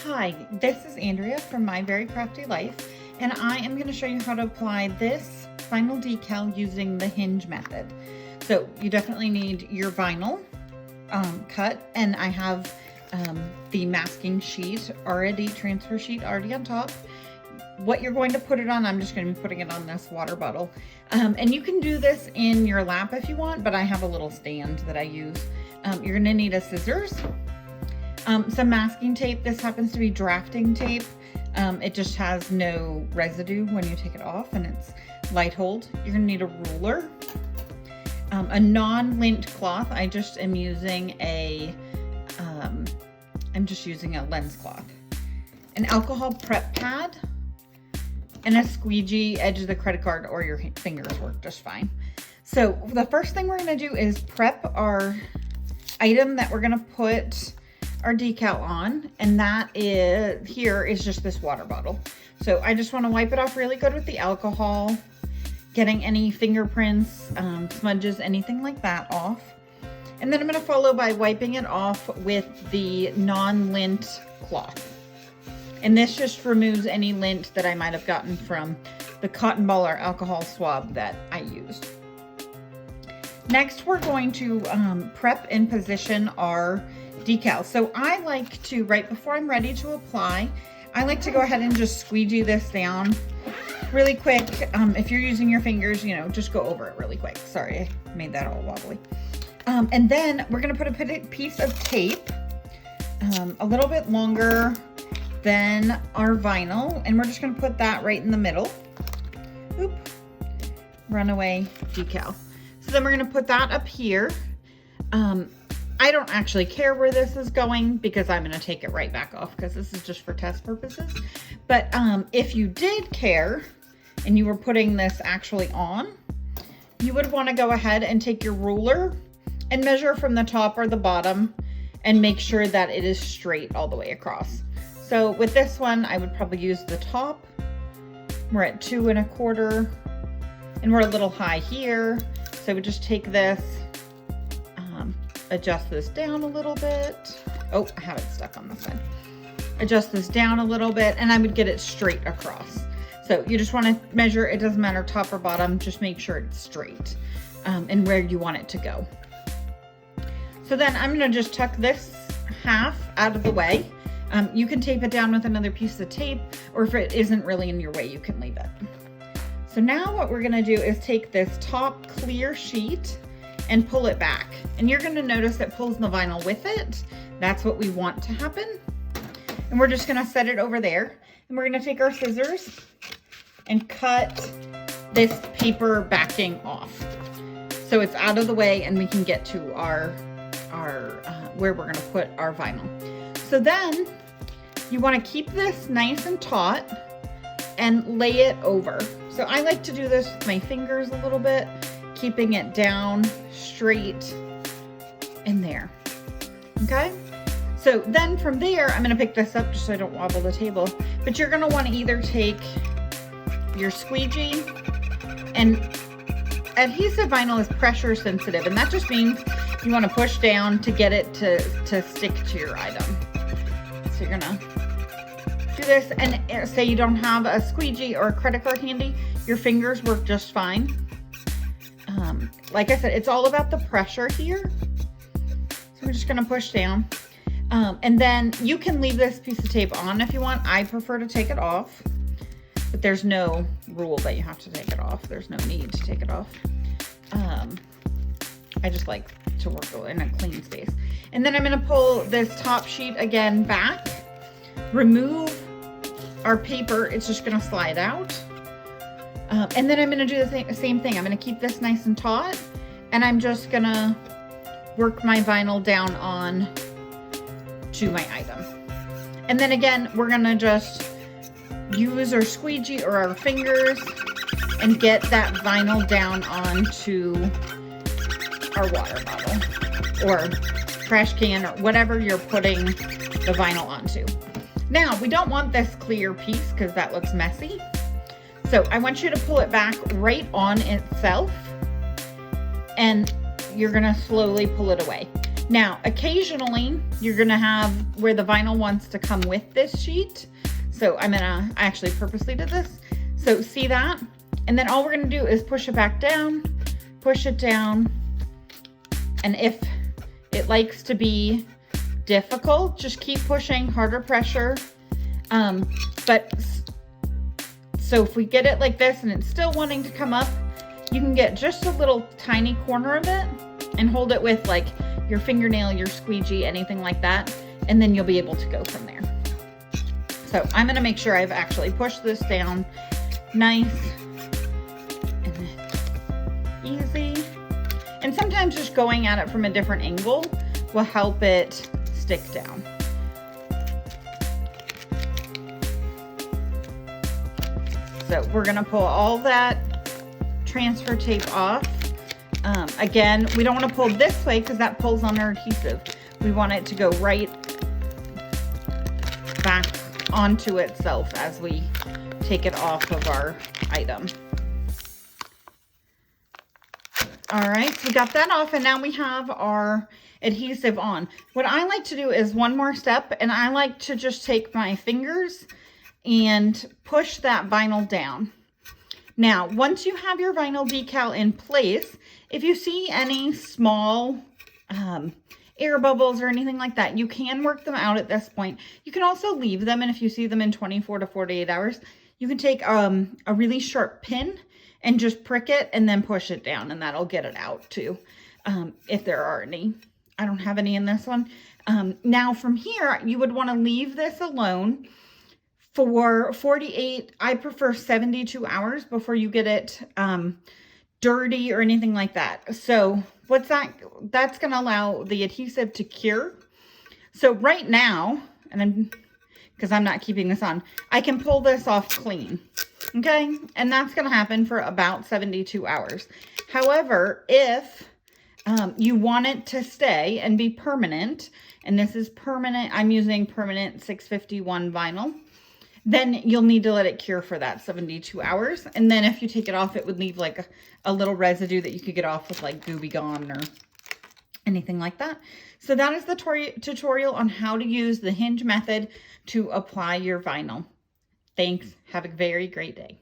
Hi, this is Andrea from My Very Crafty Life, and I am going to show you how to apply this vinyl decal using the hinge method. So you definitely need your vinyl cut, and I have the masking sheet already, transfer sheet already on top. What you're going to put it on, I'm just going to be putting it on this water bottle. And you can do this in your lap if you want, but I have a little stand that I use. You're going to need a scissors. Some masking tape. This happens to be drafting tape. It just has no residue when you take it off, and it's light hold. You're gonna need a ruler, a non-lint cloth. I just am using a lens cloth, an alcohol prep pad, and a squeegee. Edge of the credit card or your fingers work just fine. So the first thing we're gonna do is prep our item that we're gonna put our decal on, and that is here is just this water bottle. So I just want to wipe it off really good with the alcohol, getting any fingerprints, smudges, anything like that off. And then I'm going to follow by wiping it off with the non-lint cloth. And this just removes any lint that I might have gotten from the cotton ball or alcohol swab that I used. Next, we're going to prep and position our decal. So I like to, right before I'm ready to apply, I like to go ahead and just squeegee this down really quick. If you're using your fingers, you know, just go over it really quick. Sorry, I made that all wobbly. And then we're going to put a piece of tape, a little bit longer than our vinyl, and we're just going to put that right in the middle. Oop. Runaway decal. So then we're going to put that up here. I don't actually care where this is going because I'm going to take it right back off because this is just for test purposes. But if you did care and you were putting this actually on, you would want to go ahead and take your ruler and measure from the top or the bottom and make sure that it is straight all the way across. So with this one, I would probably use the top. We're at 2 1/4 and we're a little high here. So I would just take this, adjust this down a little bit. Oh, I have it stuck on this side. Adjust this down a little bit, and I would get it straight across. So you just want to measure, it doesn't matter top or bottom, just make sure it's straight and where you want it to go. So then I'm going to just tuck this half out of the way. You can tape it down with another piece of tape, or if it isn't really in your way, you can leave it. So now what we're going to do is take this top clear sheet and pull it back. And you're going to notice it pulls the vinyl with it. That's what we want to happen. And we're just going to set it over there. And we're going to take our scissors and cut this paper backing off. So it's out of the way and we can get to our where we're going to put our vinyl. So then you want to keep this nice and taut and lay it over. So I like to do this with my fingers a little bit, keeping it down straight in there. Okay, so then from there I'm going to pick this up just so I don't wobble the table, but you're going to want to either take your squeegee, and adhesive vinyl is pressure sensitive, and that just means you want to push down to get it to stick to your item. So you're gonna do this, and say you don't have a squeegee or a credit card handy, your fingers work just fine. Like I said, it's all about the pressure here. So we're just going to push down. And then you can leave this piece of tape on if you want. I prefer to take it off, but there's no rule that you have to take it off. There's no need to take it off. I just like to work in a clean space. And then I'm going to pull this top sheet again back, remove our paper. It's just going to slide out. And then I'm going to do the same thing. I'm going to keep this nice and taut, and I'm just going to work my vinyl down on to my item. And then again, we're going to just use our squeegee or our fingers and get that vinyl down onto our water bottle or trash can or whatever you're putting the vinyl onto. Now, we don't want this clear piece because that looks messy. So I want you to pull it back right on itself, and you're going to slowly pull it away. Now, occasionally you're gonna have where the vinyl wants to come with this sheet. So I actually purposely did this. So see that? And then all we're gonna do is push it back down, push it down. And if it likes to be difficult, just keep pushing, harder pressure. So if we get it like this and it's still wanting to come up, you can get just a little tiny corner of it and hold it with like your fingernail, your squeegee, anything like that. And then you'll be able to go from there. So I'm gonna make sure I've actually pushed this down nice and easy. And sometimes just going at it from a different angle will help it stick down. So we're gonna pull all that transfer tape off. Again, we don't want to pull this way because that pulls on our adhesive. We want it to go right back onto itself as we take it off of our item. All right, so we got that off, and now we have our adhesive on. What I like to do is one more step, and I like to just take my fingers and push that vinyl down. Now, once you have your vinyl decal in place, if you see any small air bubbles or anything like that, you can work them out at this point. You can also leave them, and if you see them in 24 to 48 hours, you can take a really sharp pin and just prick it and then push it down, and that'll get it out too, if there are any. I don't have any in this one. Now from here, you would want to leave this alone for 48, I prefer 72 hours before you get it dirty or anything like that. So what's that? That's going to allow the adhesive to cure. So right now, because I'm not keeping this on, I can pull this off clean. Okay. And that's going to happen for about 72 hours. However, if you want it to stay and be permanent, and this is permanent, I'm using permanent 651 vinyl, then you'll need to let it cure for that 72 hours. And then if you take it off, it would leave like a little residue that you could get off with like Gooby Gone or anything like that. So that is the tutorial on how to use the hinge method to apply your vinyl. Thanks. Have a very great day.